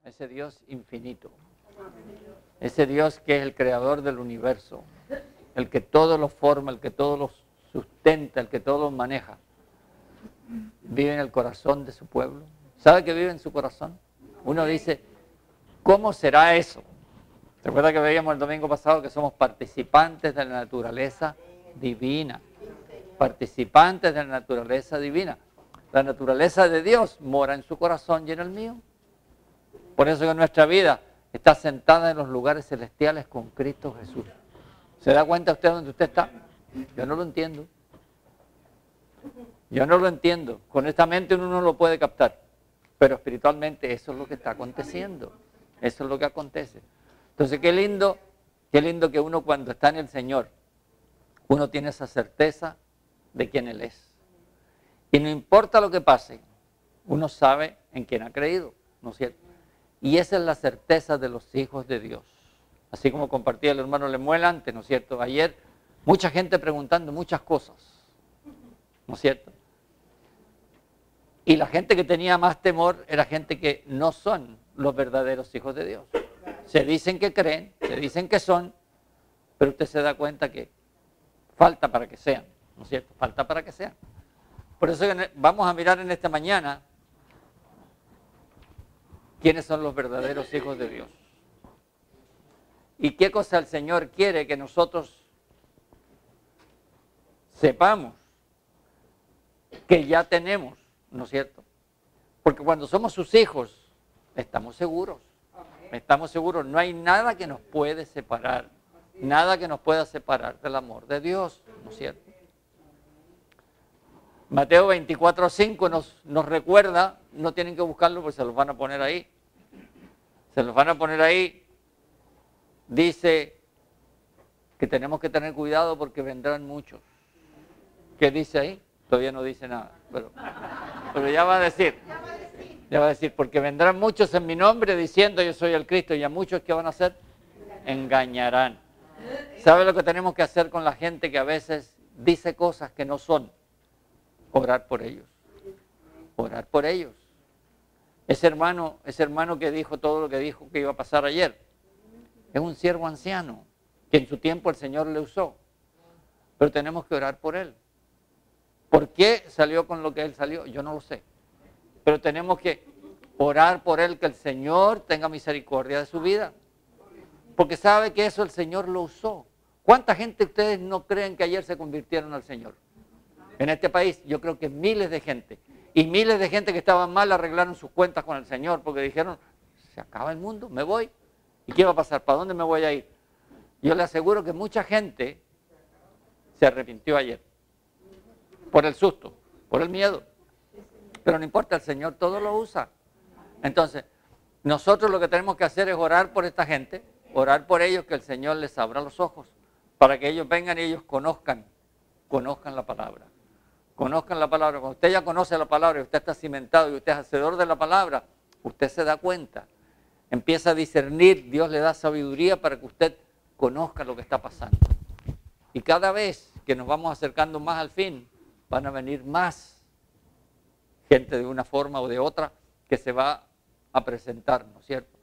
ese Dios infinito, ese Dios que es el creador del universo, el que todo lo forma, el que todo lo sustenta, el que todo lo maneja, vive en el corazón de su pueblo. ¿Sabe que vive en su corazón? Uno dice, ¿cómo será eso? ¿Se acuerda que veíamos el domingo pasado que somos participantes de la naturaleza divina? Participantes de la naturaleza divina. La naturaleza de Dios mora en su corazón y en el mío. Por eso que nuestra vida está sentada en los lugares celestiales con Cristo Jesús. ¿Se da cuenta usted dónde usted está? Yo no lo entiendo. Yo no lo entiendo. Con esta mente uno no lo puede captar. Pero espiritualmente eso es lo que está aconteciendo. Eso es lo que acontece. Entonces qué lindo que uno cuando está en el Señor, uno tiene esa certeza de quién Él es. Y no importa lo que pase, uno sabe en quién ha creído, ¿no es cierto? Y esa es la certeza de los hijos de Dios. Así como compartía el hermano Lemuel antes, ¿no es cierto? Ayer, mucha gente preguntando muchas cosas, ¿no es cierto? Y la gente que tenía más temor era gente que no son los verdaderos hijos de Dios. Se dicen que creen, se dicen que son, pero usted se da cuenta que falta para que sean, ¿no es cierto? Falta para que sean. Por eso vamos a mirar en esta mañana quiénes son los verdaderos hijos de Dios. Y qué cosa el Señor quiere que nosotros sepamos que ya tenemos, ¿no es cierto? Porque cuando somos sus hijos, estamos seguros. Estamos seguros, no hay nada que nos puede separar. Nada que nos pueda separar del amor de Dios, ¿no es cierto? Mateo 24:5 nos recuerda, no tienen que buscarlo porque se los van a poner ahí. Se los van a poner ahí. Dice que tenemos que tener cuidado porque vendrán muchos. ¿Qué dice ahí? Todavía no dice nada, pero ya va a decir. Ya va a decir, porque vendrán muchos en mi nombre diciendo yo soy el Cristo, y a muchos que van a hacer, engañarán. ¿Sabe lo que tenemos que hacer con la gente que a veces dice cosas que no son? Orar por ellos. Orar por ellos. Ese hermano que dijo todo lo que dijo que iba a pasar ayer, es un siervo anciano, que en su tiempo el Señor le usó. Pero tenemos que orar por él. ¿Por qué salió con lo que él salió? Yo no lo sé. Pero tenemos que orar por él, que el Señor tenga misericordia de su vida. Porque sabe que eso el Señor lo usó. ¿Cuánta gente ustedes no creen que ayer se convirtieron al Señor? En este país yo creo que miles de gente. Y miles de gente que estaban mal arreglaron sus cuentas con el Señor porque dijeron, se acaba el mundo, me voy. ¿Y qué va a pasar? ¿Para dónde me voy a ir? Yo le aseguro que mucha gente se arrepintió ayer. Por el susto, por el miedo. Pero no importa, el Señor todo lo usa. Entonces, nosotros lo que tenemos que hacer es orar por esta gente, orar por ellos, que el Señor les abra los ojos, para que ellos vengan y ellos conozcan la palabra. Conozcan la palabra. Cuando usted ya conoce la palabra y usted está cimentado y usted es hacedor de la palabra, usted se da cuenta, empieza a discernir, Dios le da sabiduría para que usted conozca lo que está pasando. Y cada vez que nos vamos acercando más al fin, van a venir más gente de una forma o de otra que se va a presentar, ¿no es cierto?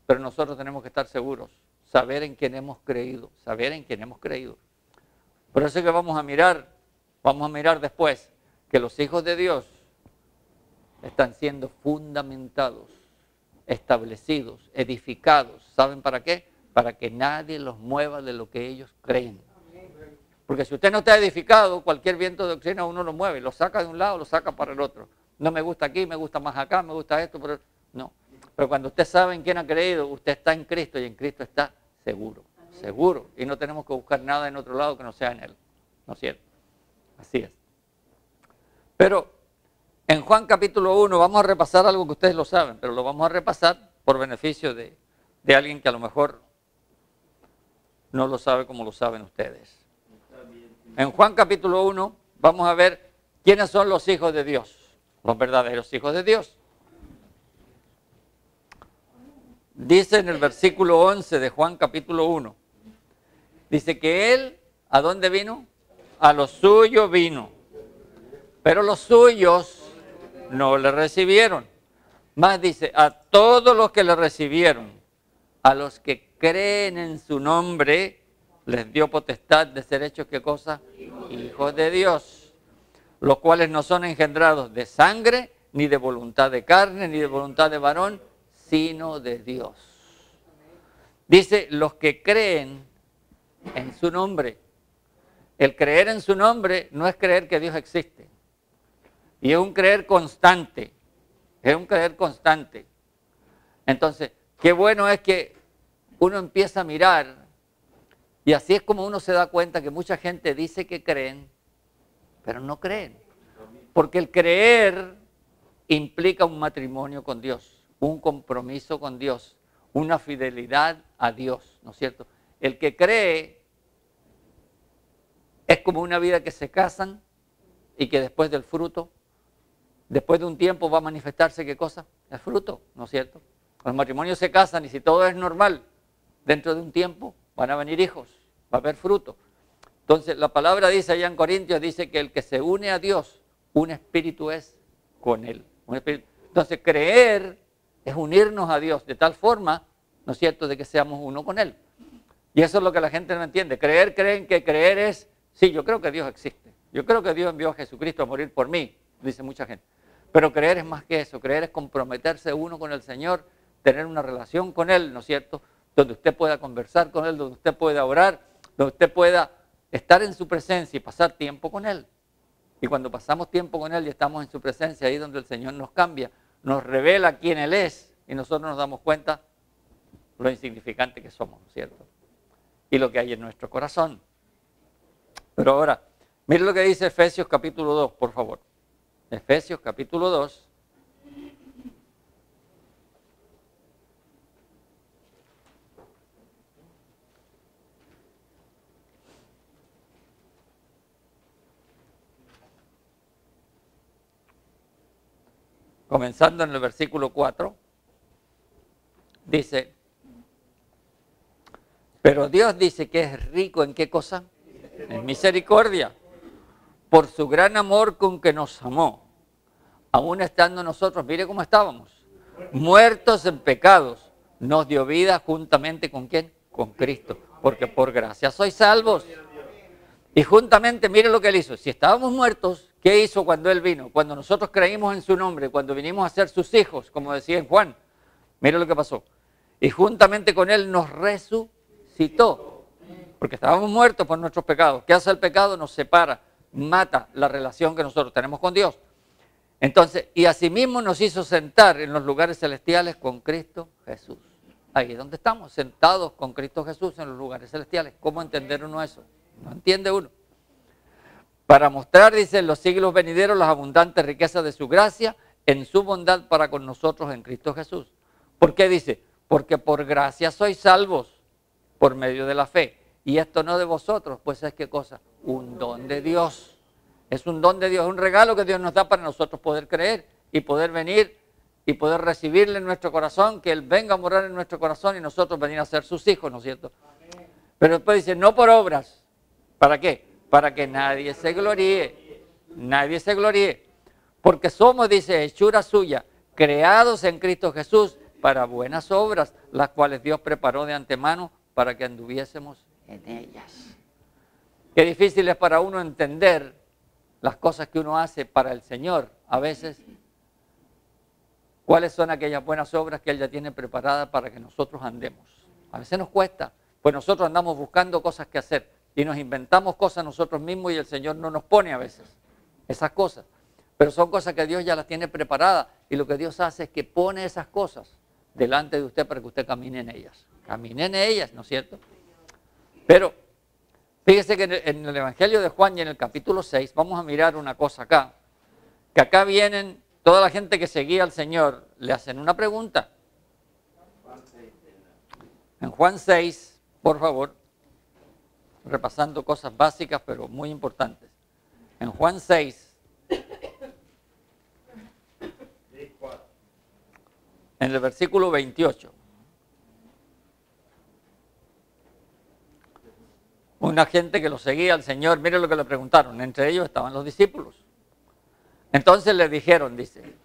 Pero nosotros tenemos que estar seguros, saber en quién hemos creído, saber en quién hemos creído. Por eso es que vamos a mirar después que los hijos de Dios están siendo fundamentados, establecidos, edificados. ¿Saben para qué? Para que nadie los mueva de lo que ellos creen. Porque si usted no está edificado, cualquier viento de doctrina uno lo mueve, lo saca de un lado, lo saca para el otro. No me gusta aquí, me gusta más acá, me gusta esto, pero no. Pero cuando usted sabe en quién ha creído, usted está en Cristo y en Cristo está seguro, seguro. Y no tenemos que buscar nada en otro lado que no sea en Él, ¿no es cierto? Así es. Pero en Juan capítulo 1 vamos a repasar algo que ustedes lo saben, pero lo vamos a repasar por beneficio de alguien que a lo mejor no lo sabe como lo saben ustedes. En Juan capítulo 1 vamos a ver quiénes son los hijos de Dios, los verdaderos hijos de Dios. Dice en el versículo 11 de Juan capítulo 1, dice que Él, ¿a dónde vino? A los suyos vino, pero los suyos no le recibieron. Más dice, a todos los que le recibieron, a los que creen en su nombre, les dio potestad de ser hechos, ¿qué cosa? Hijos de Dios, los cuales no son engendrados de sangre, ni de voluntad de carne, ni de voluntad de varón, sino de Dios. Dice, los que creen en su nombre. El creer en su nombre no es creer que Dios existe. Y es un creer constante. Es un creer constante. Entonces, qué bueno es que uno empieza a mirar, y así es como uno se da cuenta que mucha gente dice que creen, pero no creen. Porque el creer implica un matrimonio con Dios, un compromiso con Dios, una fidelidad a Dios, ¿no es cierto? El que cree es como una vida que se casan y que después del fruto, después de un tiempo va a manifestarse ¿qué cosa? El fruto, ¿no es cierto? Los matrimonios se casan y si todo es normal, dentro de un tiempo van a venir hijos, va a haber fruto. Entonces la palabra dice allá en Corintios, dice que el que se une a Dios, un espíritu es con él. Entonces creer es unirnos a Dios de tal forma, ¿no es cierto?, de que seamos uno con Él. Y eso es lo que la gente no entiende. Creen que creer es, sí, yo creo que Dios existe. Yo creo que Dios envió a Jesucristo a morir por mí, dice mucha gente. Pero creer es más que eso. Creer es comprometerse uno con el Señor, tener una relación con Él, ¿no es cierto?, donde usted pueda conversar con Él, donde usted pueda orar, donde usted pueda estar en su presencia y pasar tiempo con Él. Y cuando pasamos tiempo con Él y estamos en su presencia, ahí es donde el Señor nos cambia, nos revela quién Él es y nosotros nos damos cuenta lo insignificante que somos, ¿no es cierto? Y lo que hay en nuestro corazón. Pero ahora, mire lo que dice Efesios capítulo 2, por favor. Efesios capítulo 2. Comenzando en el versículo 4, dice, pero Dios dice que es rico ¿en qué cosa? En misericordia, por su gran amor con que nos amó, aún estando nosotros, mire cómo estábamos, muertos en pecados, nos dio vida juntamente ¿con quién? Con Cristo, porque por gracia sois salvos. Y juntamente, mire lo que Él hizo, si estábamos muertos, ¿qué hizo cuando Él vino? Cuando nosotros creímos en su nombre, cuando vinimos a ser sus hijos, como decía en Juan, mire lo que pasó. Y juntamente con Él nos resucitó, porque estábamos muertos por nuestros pecados. ¿Qué hace el pecado? Nos separa, mata la relación que nosotros tenemos con Dios. Entonces, y asimismo nos hizo sentar en los lugares celestiales con Cristo Jesús. Ahí es donde estamos, sentados con Cristo Jesús en los lugares celestiales. ¿Cómo entender uno eso? No entiende uno. Para mostrar, dice, en los siglos venideros las abundantes riquezas de su gracia en su bondad para con nosotros en Cristo Jesús. ¿Por qué dice? Porque por gracia sois salvos por medio de la fe. Y esto no de vosotros, pues es ¿qué cosa? Un don de Dios. Es un don de Dios, es un regalo que Dios nos da para nosotros poder creer y poder venir y poder recibirle en nuestro corazón, que Él venga a morar en nuestro corazón y nosotros venir a ser sus hijos, ¿no es cierto? Pero después dice, no por obras. ¿Para qué? Para que nadie se gloríe. Nadie se gloríe. Porque somos, dice, hechura suya, creados en Cristo Jesús para buenas obras, las cuales Dios preparó de antemano para que anduviésemos en ellas. Qué difícil es para uno entender las cosas que uno hace para el Señor. A veces, ¿cuáles son aquellas buenas obras que Él ya tiene preparadas para que nosotros andemos? A veces nos cuesta, pues nosotros andamos buscando cosas que hacer y nos inventamos cosas nosotros mismos y el Señor no nos pone a veces esas cosas. Pero son cosas que Dios ya las tiene preparadas y lo que Dios hace es que pone esas cosas delante de usted para que usted camine en ellas. Camine en ellas, ¿no es cierto? Pero fíjese que en el Evangelio de Juan y en el capítulo 6, vamos a mirar una cosa acá, que acá vienen, toda la gente que seguía al Señor, le hacen una pregunta. En Juan 6, por favor, repasando cosas básicas pero muy importantes. En Juan 6, en el versículo 28. Una gente que lo seguía al Señor, mire lo que le preguntaron, entre ellos estaban los discípulos. Entonces le dijeron, dice,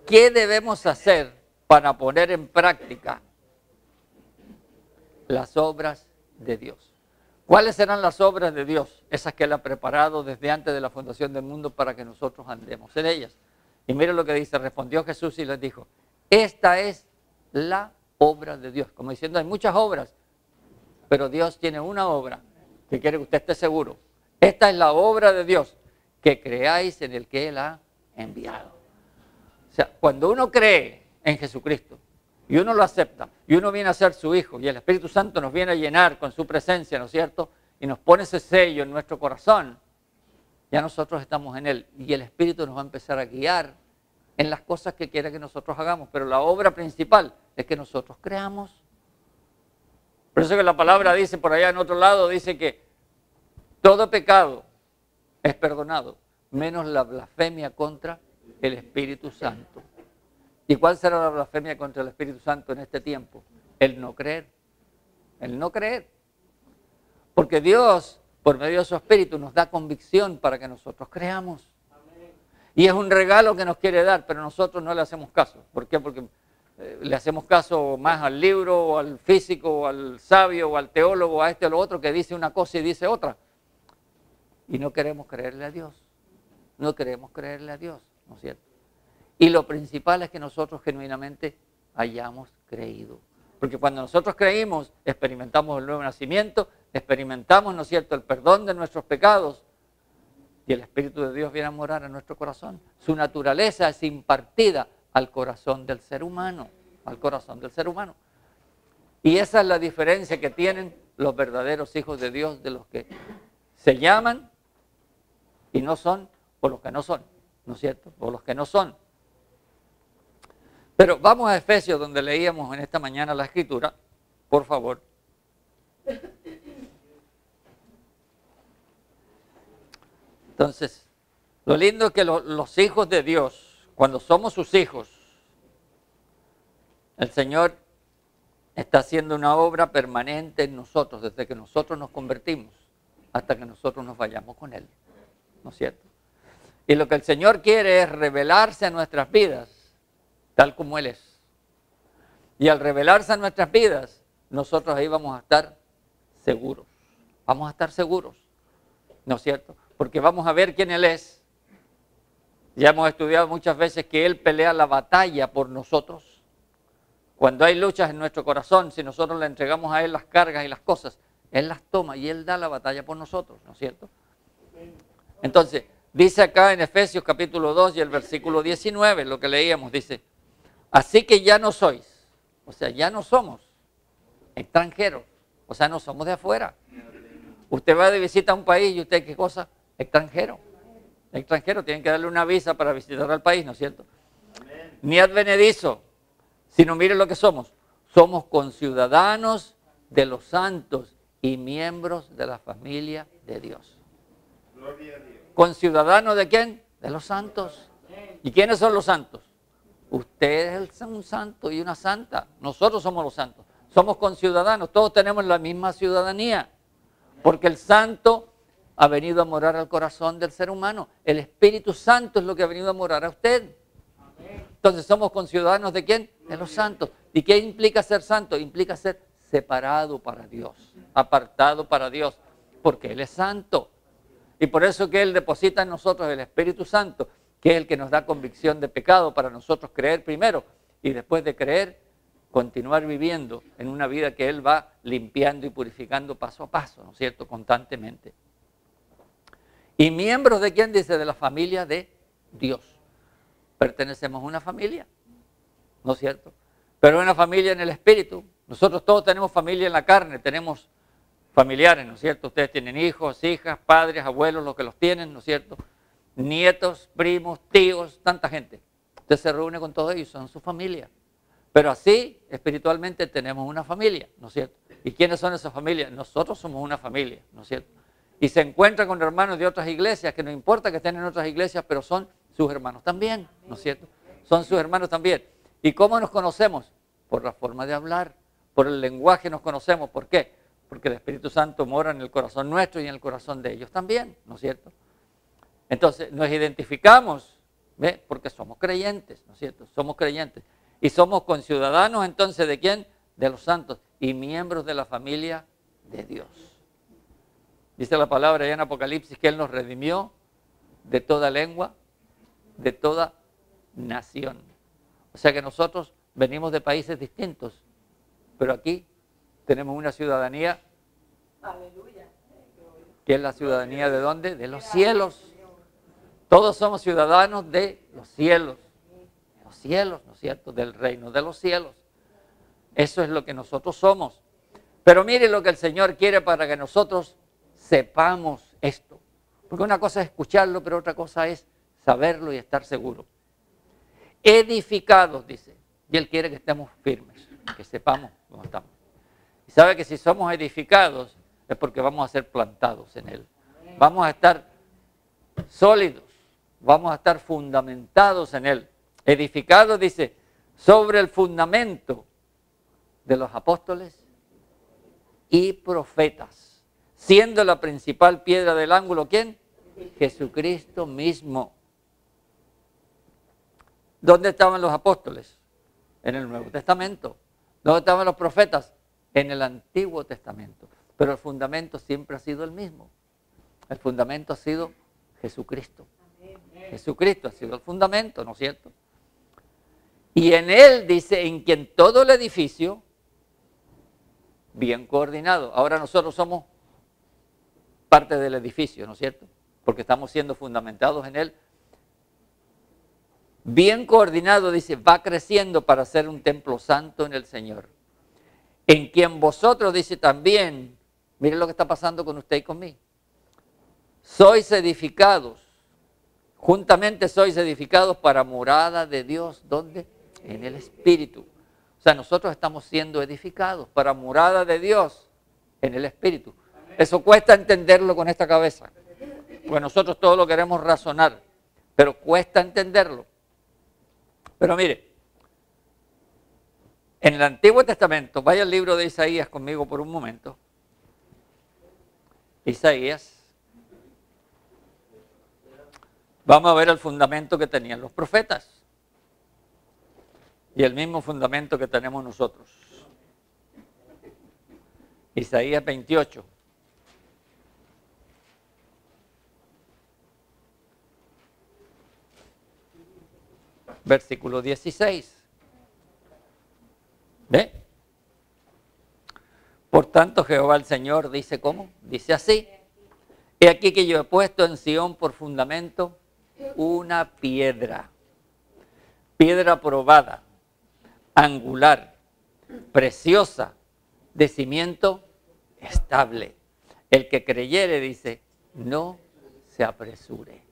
¿qué debemos hacer para poner en práctica las obras de Dios? ¿Cuáles serán las obras de Dios? Esas que Él ha preparado desde antes de la fundación del mundo para que nosotros andemos en ellas. Y miren lo que dice, respondió Jesús y les dijo, esta es la obra de Dios. Como diciendo, hay muchas obras, pero Dios tiene una obra que quiere que usted esté seguro. Esta es la obra de Dios, que creáis en el que Él ha enviado. O sea, cuando uno cree en Jesucristo y uno lo acepta y uno viene a ser su hijo y el Espíritu Santo nos viene a llenar con su presencia, ¿no es cierto? Y nos pone ese sello en nuestro corazón, ya nosotros estamos en Él y el Espíritu nos va a empezar a guiar en las cosas que quiere que nosotros hagamos. Pero la obra principal es que nosotros creamos. Por eso que la palabra dice por allá en otro lado, dice que todo pecado es perdonado, menos la blasfemia contra el Espíritu Santo. ¿Y cuál será la blasfemia contra el Espíritu Santo en este tiempo? El no creer. El no creer. Porque Dios, por medio de su Espíritu, nos da convicción para que nosotros creamos. Y es un regalo que nos quiere dar, pero nosotros no le hacemos caso. ¿Por qué? Porque le hacemos caso más al libro, o al físico, o al sabio, o al teólogo, a este o lo otro, que dice una cosa y dice otra. Y no queremos creerle a Dios. No queremos creerle a Dios, ¿no es cierto? Y lo principal es que nosotros genuinamente hayamos creído. Porque cuando nosotros creímos, experimentamos el nuevo nacimiento, experimentamos, ¿no es cierto?, el perdón de nuestros pecados, y el Espíritu de Dios viene a morar en nuestro corazón. Su naturaleza es impartida al corazón del ser humano, al corazón del ser humano. Y esa es la diferencia que tienen los verdaderos hijos de Dios de los que se llaman y no son, o los que no son, ¿no es cierto?, o los que no son. Pero vamos a Efesios, donde leíamos en esta mañana la Escritura, por favor. Entonces, lo lindo es que los hijos de Dios, cuando somos sus hijos, el Señor está haciendo una obra permanente en nosotros, desde que nosotros nos convertimos hasta que nosotros nos vayamos con Él, ¿no es cierto? Y lo que el Señor quiere es revelarse a nuestras vidas, tal como Él es. Y al revelarse a nuestras vidas, nosotros ahí vamos a estar seguros. Vamos a estar seguros, ¿no es cierto? Porque vamos a ver quién Él es. Ya hemos estudiado muchas veces que Él pelea la batalla por nosotros. Cuando hay luchas en nuestro corazón, si nosotros le entregamos a Él las cargas y las cosas, Él las toma y Él da la batalla por nosotros, ¿no es cierto? Entonces, dice acá en Efesios capítulo 2 y el versículo 19, lo que leíamos, dice, así que ya no sois, o sea, ya no somos extranjeros, o sea, no somos de afuera. Usted va de visita a un país y usted, ¿qué cosa? Extranjero. Extranjero, tienen que darle una visa para visitar al país, ¿no es cierto? Ni advenedizo, sino mire lo que somos. Somos conciudadanos de los santos y miembros de la familia de Dios. Gloria a Dios. ¿Conciudadanos de quién? De los santos. ¿Y quiénes son los santos? Usted es un santo y una santa. Nosotros somos los santos. Somos conciudadanos. Todos tenemos la misma ciudadanía. Porque el santo ha venido a morar al corazón del ser humano. El Espíritu Santo es lo que ha venido a morar a usted. Entonces somos conciudadanos ¿de quién? De los santos. ¿Y qué implica ser santo? Implica ser separado para Dios, apartado para Dios, porque Él es santo. Y por eso que Él deposita en nosotros el Espíritu Santo, que es el que nos da convicción de pecado para nosotros creer primero y después de creer, continuar viviendo en una vida que Él va limpiando y purificando paso a paso, ¿no es cierto? Constantemente. ¿Y miembros de quién? Dice, de la familia de Dios. Pertenecemos a una familia, ¿no es cierto? Pero una familia en el Espíritu. Nosotros todos tenemos familia en la carne, tenemos familiares, ¿no es cierto? Ustedes tienen hijos, hijas, padres, abuelos, los que los tienen, ¿no es cierto? Nietos, primos, tíos, tanta gente. Usted se reúne con todos ellos, son su familia. Pero así, espiritualmente, tenemos una familia, ¿no es cierto? ¿Y quiénes son esas familias? Nosotros somos una familia, ¿no es cierto? Y se encuentran con hermanos de otras iglesias, que no importa que estén en otras iglesias, pero son sus hermanos también, ¿no es cierto? Son sus hermanos también. ¿Y cómo nos conocemos? Por la forma de hablar, por el lenguaje nos conocemos. ¿Por qué? Porque el Espíritu Santo mora en el corazón nuestro y en el corazón de ellos también, ¿no es cierto? Entonces, nos identificamos ¿Ve? Porque somos creyentes, ¿no es cierto? Somos creyentes. Y somos conciudadanos entonces ¿de quién? De los santos y miembros de la familia de Dios. Dice la palabra allá en Apocalipsis que Él nos redimió de toda lengua, de toda nación. O sea que nosotros venimos de países distintos, pero aquí tenemos una ciudadanía. Aleluya. ¿Qué es la ciudadanía de dónde? De los cielos. Todos somos ciudadanos de los cielos. Los cielos, ¿no es cierto? Del reino de los cielos. Eso es lo que nosotros somos. Pero mire lo que el Señor quiere para que nosotros sepamos esto. Porque una cosa es escucharlo, pero otra cosa es saberlo y estar seguro. Edificados, dice. Y Él quiere que estemos firmes, que sepamos cómo estamos. Y sabe que si somos edificados es porque vamos a ser plantados en Él. Vamos a estar sólidos, vamos a estar fundamentados en Él. Edificados, dice, sobre el fundamento de los apóstoles y profetas, siendo la principal piedra del ángulo, ¿quién? Jesucristo mismo. ¿Dónde estaban los apóstoles? En el Nuevo Testamento. ¿Dónde estaban los profetas? En el Antiguo Testamento. Pero el fundamento siempre ha sido el mismo. El fundamento ha sido Jesucristo. Jesucristo ha sido el fundamento, ¿no es cierto? Y en Él, dice, en quien todo el edificio, bien coordinado. Ahora nosotros somos parte del edificio, ¿no es cierto? Porque estamos siendo fundamentados en Él. Bien coordinado, dice, va creciendo para ser un templo santo en el Señor. En quien vosotros, dice también, miren lo que está pasando con usted y conmigo. Sois edificados, juntamente sois edificados para morada de Dios. ¿Dónde? En el Espíritu. O sea, nosotros estamos siendo edificados para morada de Dios en el Espíritu. Eso cuesta entenderlo con esta cabeza. Porque nosotros todo lo queremos razonar, pero cuesta entenderlo. Pero mire, en el Antiguo Testamento, vaya al libro de Isaías conmigo por un momento. Isaías. Vamos a ver el fundamento que tenían los profetas. Y el mismo fundamento que tenemos nosotros. Isaías 28. Versículo 16. ¿Ve? Por tanto, Jehová el Señor dice, ¿cómo? Dice así. He aquí que yo he puesto en Sión por fundamento una piedra. Piedra probada, angular, preciosa, de cimiento estable. El que creyere, dice, no se apresure.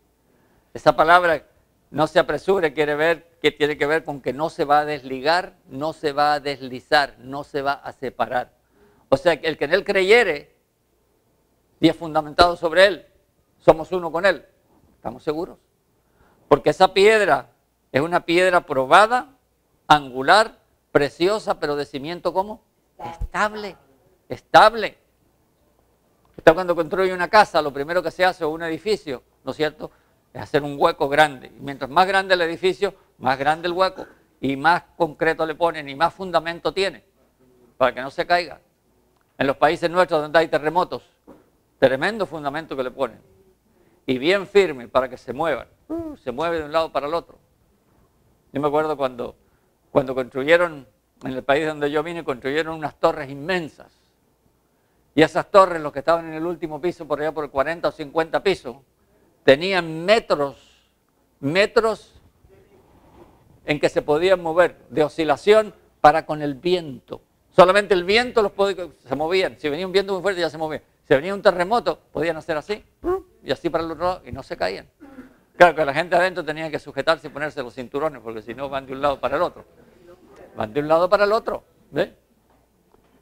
Esa palabra, no se apresure, tiene que ver con que no se va a desligar, no se va a deslizar, no se va a separar. O sea, que el que en Él creyere y es fundamentado sobre Él, somos uno con Él. ¿Estamos seguros? Porque esa piedra es una piedra probada, angular, preciosa, pero de cimiento ¿cómo? Estable, estable. Usted cuando construye una casa, lo primero que se hace, o un edificio, ¿no es cierto?, es hacer un hueco grande. Y mientras más grande el edificio, más grande el hueco. Y más concreto le ponen y más fundamento tiene, para que no se caiga. En los países nuestros donde hay terremotos, tremendo fundamento que le ponen. Y bien firme para que se muevan. Se mueve de un lado para el otro. Yo me acuerdo cuando construyeron, en el país donde yo vine, construyeron unas torres inmensas. Y esas torres, los que estaban en el último piso, por allá por 40 o 50 pisos, tenían metros en que se podían mover, de oscilación para con el viento. Solamente el viento se movían. Si venía un viento muy fuerte ya se movían. Si venía un terremoto, podían hacer así, y así para el otro lado, y no se caían. Claro que la gente adentro tenía que sujetarse y ponerse los cinturones, porque si no van de un lado para el otro. Van de un lado para el otro, ¿ves?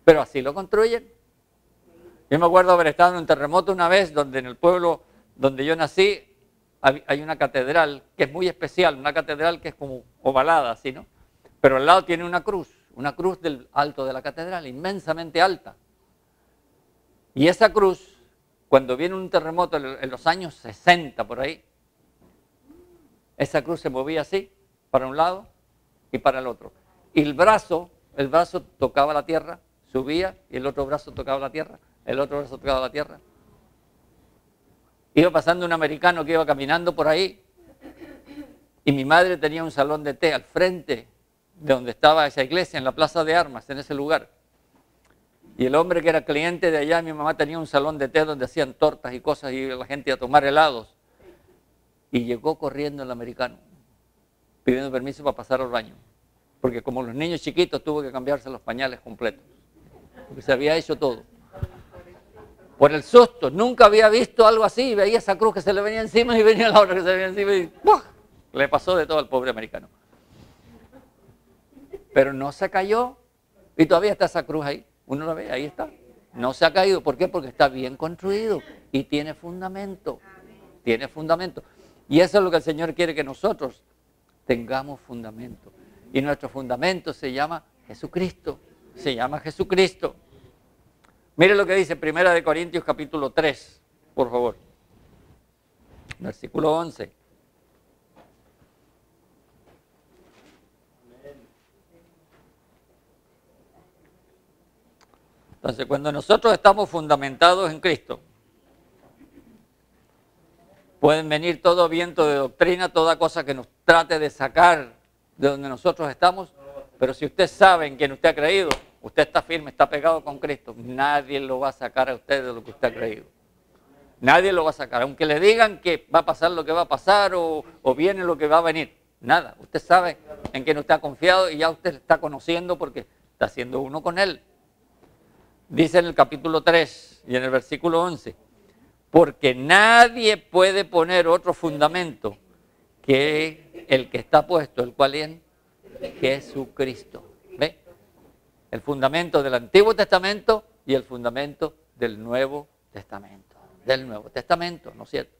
Pero así lo construyen. Yo me acuerdo haber estado en un terremoto una vez, donde en el pueblo donde yo nací, hay una catedral que es muy especial, una catedral que es como ovalada, así, ¿no? Pero al lado tiene una cruz del alto de la catedral, inmensamente alta. Y esa cruz, cuando viene un terremoto en los años 60 por ahí, esa cruz se movía así, para un lado y para el otro. Y el brazo tocaba la tierra, subía, y el otro brazo tocaba la tierra, el otro brazo tocaba la tierra. Iba pasando un americano que iba caminando por ahí, y mi madre tenía un salón de té al frente de donde estaba esa iglesia, en la Plaza de Armas, en ese lugar. Y el hombre que era cliente de allá, mi mamá tenía un salón de té donde hacían tortas y cosas, y la gente iba a tomar helados. Y llegó corriendo el americano, pidiendo permiso para pasar al baño. Porque como los niños chiquitos, tuvo que cambiarse los pañales completos. Porque se había hecho todo. Por el susto, nunca había visto algo así. Veía esa cruz que se le venía encima y venía la otra que se le venía encima y ¡buah! Le pasó de todo al pobre americano. Pero no se cayó y todavía está esa cruz ahí. Uno la ve, ahí está. No se ha caído. ¿Por qué? Porque está bien construido y tiene fundamento. Tiene fundamento. Y eso es lo que el Señor quiere, que nosotros tengamos fundamento. Y nuestro fundamento se llama Jesucristo. Se llama Jesucristo. Mire lo que dice 1 Corintios capítulo 3, por favor. Versículo 11. Entonces, cuando nosotros estamos fundamentados en Cristo, pueden venir todo viento de doctrina, toda cosa que nos trate de sacar de donde nosotros estamos, pero si usted sabe en quién usted ha creído, usted está firme, está pegado con Cristo, nadie lo va a sacar a usted de lo que usted ha creído. Nadie lo va a sacar, aunque le digan que va a pasar lo que va a pasar o viene lo que va a venir. Nada, usted sabe en quién usted ha confiado y ya usted está conociendo porque está siendo uno con Él. Dice en el capítulo 3 y en el versículo 11, porque nadie puede poner otro fundamento que el que está puesto, el cual es Jesucristo. ¿Ve? El fundamento del Antiguo Testamento y el fundamento del Nuevo Testamento. Del Nuevo Testamento, ¿no es cierto?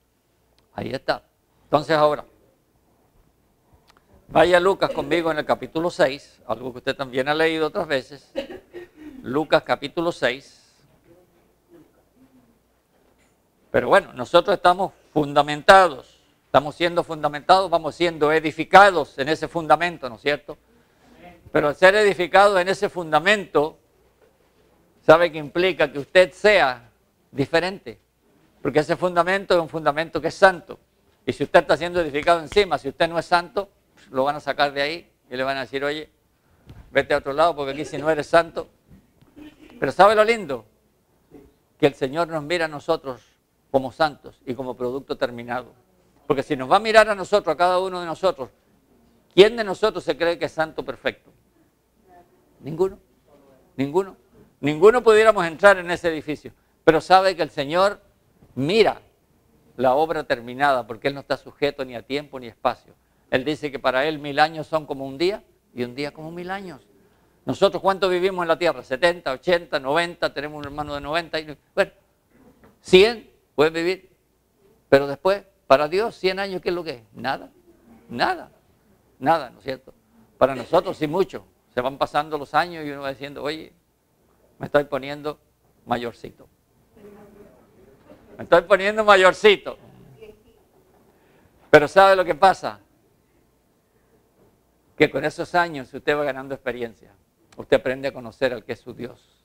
Ahí está. Entonces ahora, vaya Lucas conmigo en el capítulo 6, algo que usted también ha leído otras veces. Lucas capítulo 6. Pero bueno, nosotros estamos fundamentados, estamos siendo fundamentados, vamos siendo edificados en ese fundamento, ¿no es cierto? Pero al ser edificados en ese fundamento, ¿sabe qué implica? Que usted sea diferente, porque ese fundamento es un fundamento que es santo. Y si usted está siendo edificado encima, si usted no es santo, lo van a sacar de ahí y le van a decir, oye, vete a otro lado porque aquí si no eres santo. Pero ¿sabe lo lindo? Que el Señor nos mira a nosotros como santos y como producto terminado. Porque si nos va a mirar a nosotros, a cada uno de nosotros, ¿quién de nosotros se cree que es santo perfecto? Ninguno. Ninguno. Ninguno pudiéramos entrar en ese edificio. Pero sabe que el Señor mira la obra terminada porque Él no está sujeto ni a tiempo ni a espacio. Él dice que para Él 1000 años son como un día y un día como 1000 años. Nosotros, ¿cuánto vivimos en la tierra? 70, 80, 90, tenemos un hermano de 90. Bueno, 100 pueden vivir. Pero después, para Dios, 100 años, ¿qué es lo que es? Nada, nada, nada, ¿no es cierto? Para nosotros sí mucho. Se van pasando los años y uno va diciendo, oye, me estoy poniendo mayorcito. Me estoy poniendo mayorcito. Pero ¿sabe lo que pasa? Que con esos años usted va ganando experiencia. Usted aprende a conocer al que es su Dios.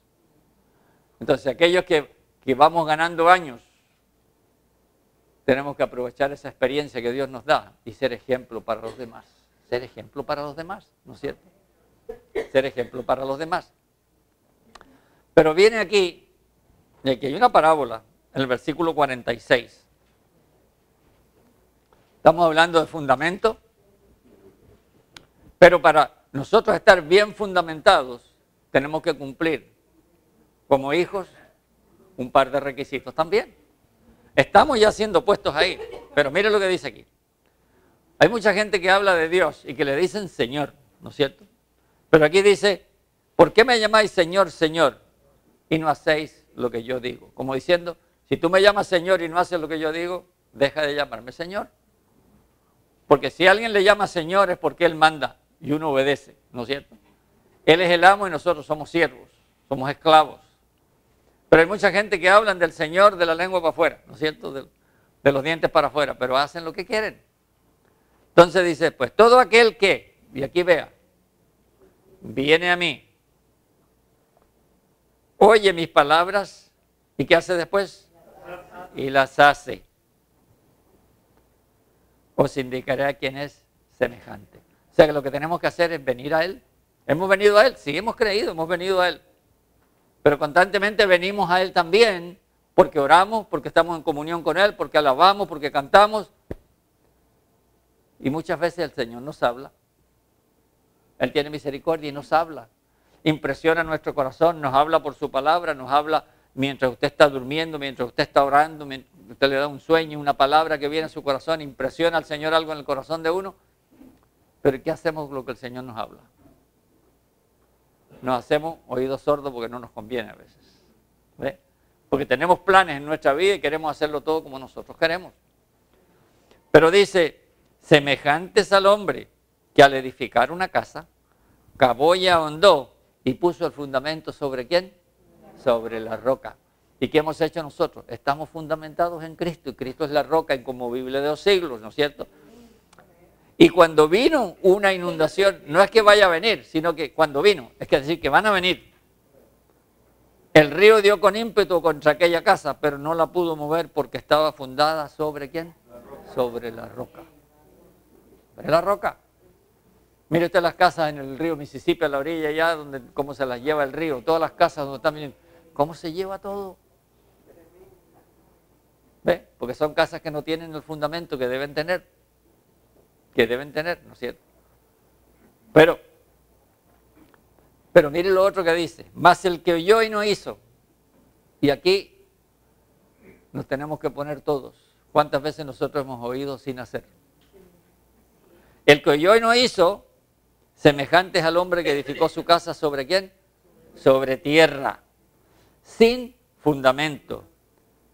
Entonces, aquellos que vamos ganando años, tenemos que aprovechar esa experiencia que Dios nos da y ser ejemplo para los demás. Ser ejemplo para los demás, ¿no es cierto? Ser ejemplo para los demás. Pero viene aquí hay una parábola, en el versículo 46. Estamos hablando de fundamento, pero para nosotros estar bien fundamentados, tenemos que cumplir, como hijos, un par de requisitos también. Estamos ya siendo puestos ahí, pero mire lo que dice aquí. Hay mucha gente que habla de Dios y que le dicen Señor, ¿no es cierto? Pero aquí dice, ¿por qué me llamáis Señor, Señor, y no hacéis lo que yo digo? Como diciendo, si tú me llamas Señor y no haces lo que yo digo, deja de llamarme Señor. Porque si alguien le llama Señor es porque Él manda y uno obedece, ¿no es cierto? Él es el amo y nosotros somos siervos, somos esclavos. Pero hay mucha gente que hablan del Señor de la lengua para afuera, ¿no es cierto? De los dientes para afuera, pero hacen lo que quieren. Entonces dice, pues todo aquel que, y aquí vea, viene a mí, oye mis palabras, ¿y qué hace después? Y las hace. Os indicaré a quién es semejante. O sea que lo que tenemos que hacer es venir a Él. ¿Hemos venido a Él? Sí, hemos creído, hemos venido a Él. Pero constantemente venimos a Él también porque oramos, porque estamos en comunión con Él, porque alabamos, porque cantamos. Y muchas veces el Señor nos habla. Él tiene misericordia y nos habla. Impresiona nuestro corazón, nos habla por su palabra, nos habla mientras usted está durmiendo, mientras usted está orando, mientras usted le da un sueño, una palabra que viene a su corazón, impresiona al Señor algo en el corazón de uno. Pero ¿qué hacemos con lo que el Señor nos habla? Nos hacemos oídos sordos porque no nos conviene a veces. ¿Ve? Porque tenemos planes en nuestra vida y queremos hacerlo todo como nosotros queremos. Pero dice, semejantes al hombre que al edificar una casa, cavó y ahondó y puso el fundamento ¿sobre quién? Sobre la roca. ¿Y qué hemos hecho nosotros? Estamos fundamentados en Cristo y Cristo es la roca inconmovible de los siglos, ¿no es cierto? Y cuando vino una inundación, no es que vaya a venir, sino que cuando vino, es decir, que van a venir. El río dio con ímpetu contra aquella casa, pero no la pudo mover porque estaba fundada ¿sobre quién? Sobre la roca. ¿Sobre la roca? Mire usted las casas en el río Mississippi, a la orilla allá, donde cómo se las lleva el río. Todas las casas donde están viendo, ¿cómo se lleva todo? ¿Ve? Porque son casas que no tienen el fundamento que deben tener, ¿no es cierto? Pero mire lo otro que dice, mas el que oyó y no hizo. Y aquí nos tenemos que poner todos. ¿Cuántas veces nosotros hemos oído sin hacer? El que oyó y no hizo, semejantes al hombre que edificó su casa ¿sobre quién? Sobre tierra, sin fundamento,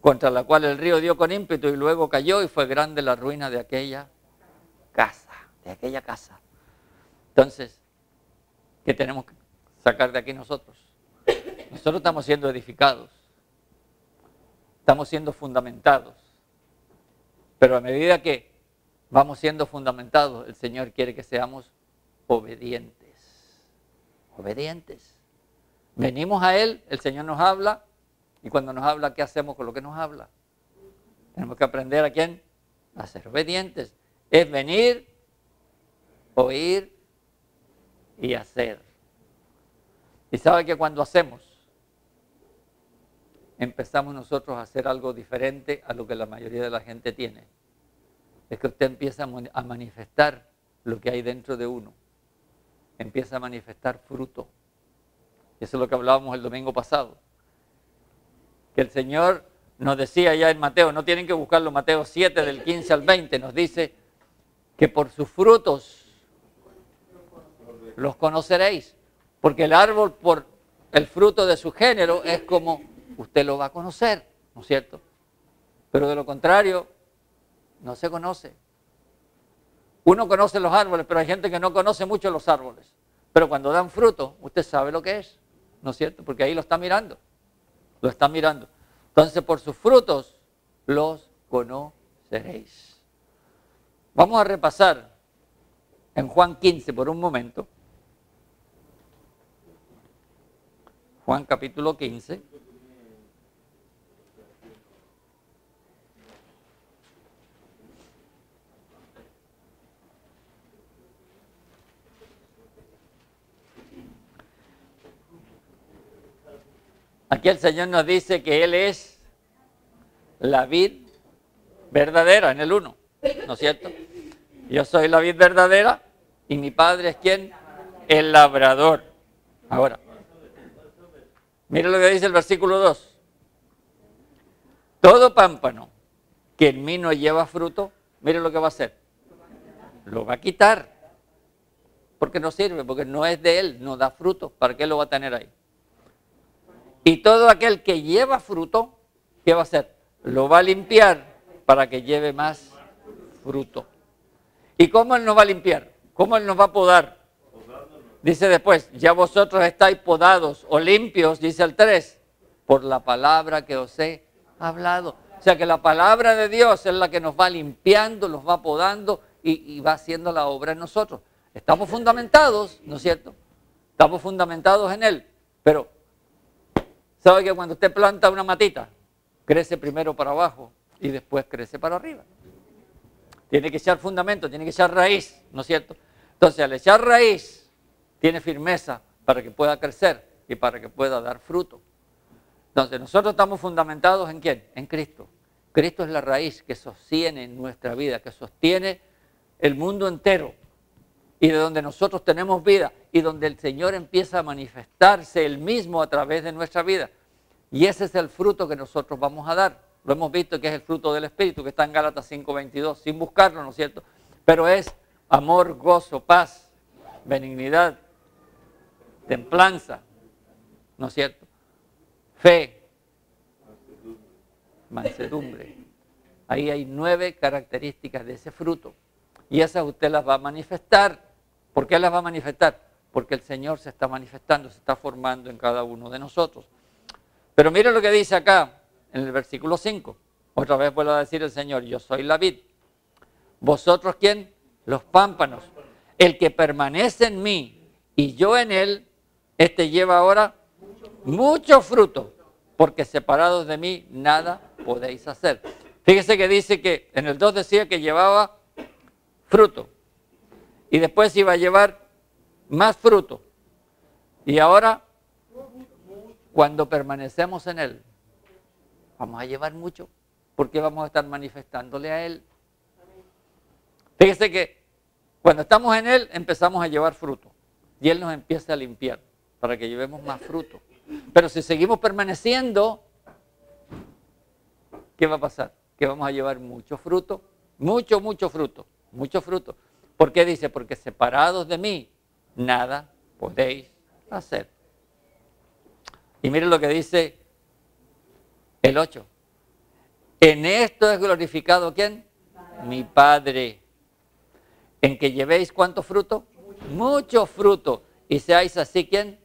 contra la cual el río dio con ímpetu y luego cayó y fue grande la ruina de aquella casa. Entonces, ¿qué tenemos que sacar de aquí nosotros? Nosotros estamos siendo edificados, estamos siendo fundamentados, pero a medida que vamos siendo fundamentados, el Señor quiere que seamos obedientes. Obedientes. Venimos a Él, el Señor nos habla, y cuando nos habla, ¿qué hacemos con lo que nos habla? Tenemos que aprender ¿a quién? A ser obedientes. Es venir, oír y hacer. Y sabe que cuando hacemos, empezamos nosotros a hacer algo diferente a lo que la mayoría de la gente tiene. Es que usted empieza a manifestar lo que hay dentro de uno. Empieza a manifestar fruto. Eso es lo que hablábamos el domingo pasado. Que el Señor nos decía ya en Mateo, no tienen que buscarlo, Mateo 7 del 15 al 20, nos dice que por sus frutos los conoceréis. Porque el árbol por el fruto de su género es como usted lo va a conocer, ¿no es cierto? Pero de lo contrario, no se conoce. Uno conoce los árboles, pero hay gente que no conoce mucho los árboles. Pero cuando dan fruto, usted sabe lo que es, ¿no es cierto? Porque ahí lo está mirando. Lo está mirando. Entonces, por sus frutos los conoceréis. Vamos a repasar en Juan 15 por un momento. Juan capítulo 15. Aquí el Señor nos dice que Él es la vid verdadera en el 1, ¿no es cierto? Yo soy la vid verdadera y mi Padre es ¿quién? El labrador. Ahora, mire lo que dice el versículo 2. Todo pámpano que en mí no lleva fruto, mire lo que va a hacer. Lo va a quitar. Porque no sirve, porque no es de Él, no da fruto. ¿Para qué lo va a tener ahí? Y todo aquel que lleva fruto, ¿qué va a hacer? Lo va a limpiar para que lleve más fruto. ¿Y cómo Él nos va a limpiar? ¿Cómo Él nos va a podar? Dice después, ya vosotros estáis podados o limpios, dice el 3, por la palabra que os he hablado. O sea que la palabra de Dios es la que nos va limpiando, nos va podando y va haciendo la obra en nosotros. Estamos fundamentados, ¿no es cierto? Estamos fundamentados en Él, pero ¿sabe que cuando usted planta una matita, crece primero para abajo y después crece para arriba? Tiene que echar fundamento, tiene que echar raíz, ¿no es cierto? Entonces, al echar raíz, tiene firmeza para que pueda crecer y para que pueda dar fruto. Entonces, nosotros estamos fundamentados ¿en quién? En Cristo. Cristo es la raíz que sostiene nuestra vida, que sostiene el mundo entero y de donde nosotros tenemos vida y donde el Señor empieza a manifestarse Él mismo a través de nuestra vida. Y ese es el fruto que nosotros vamos a dar. Lo hemos visto que es el fruto del Espíritu, que está en Gálatas 5:22, sin buscarlo, ¿no es cierto? Pero es amor, gozo, paz, benignidad, templanza, ¿no es cierto? Fe, mansedumbre. Ahí hay 9 características de ese fruto. Y esas usted las va a manifestar. ¿Por qué las va a manifestar? Porque el Señor se está manifestando, se está formando en cada uno de nosotros. Pero mire lo que dice acá, en el versículo 5. Otra vez vuelve a decir el Señor, yo soy la vid. ¿Vosotros quién? Los pámpanos. El que permanece en mí y yo en él, este lleva ahora mucho fruto, porque separados de mí nada podéis hacer. Fíjese que dice que en el 2 decía que llevaba fruto y después iba a llevar más fruto. Y ahora, cuando permanecemos en él, vamos a llevar mucho, porque vamos a estar manifestándole a él. Fíjese que cuando estamos en él, empezamos a llevar fruto y él nos empieza a limpiar para que llevemos más fruto. Pero si seguimos permaneciendo, ¿qué va a pasar? Que vamos a llevar mucho fruto, mucho fruto, mucho fruto. ¿Por qué dice? Porque separados de mí, nada podéis hacer. Y miren lo que dice el 8. En esto es glorificado ¿quién? Mi Padre. En que llevéis ¿cuánto fruto? Mucho fruto. Y seáis así ¿quién?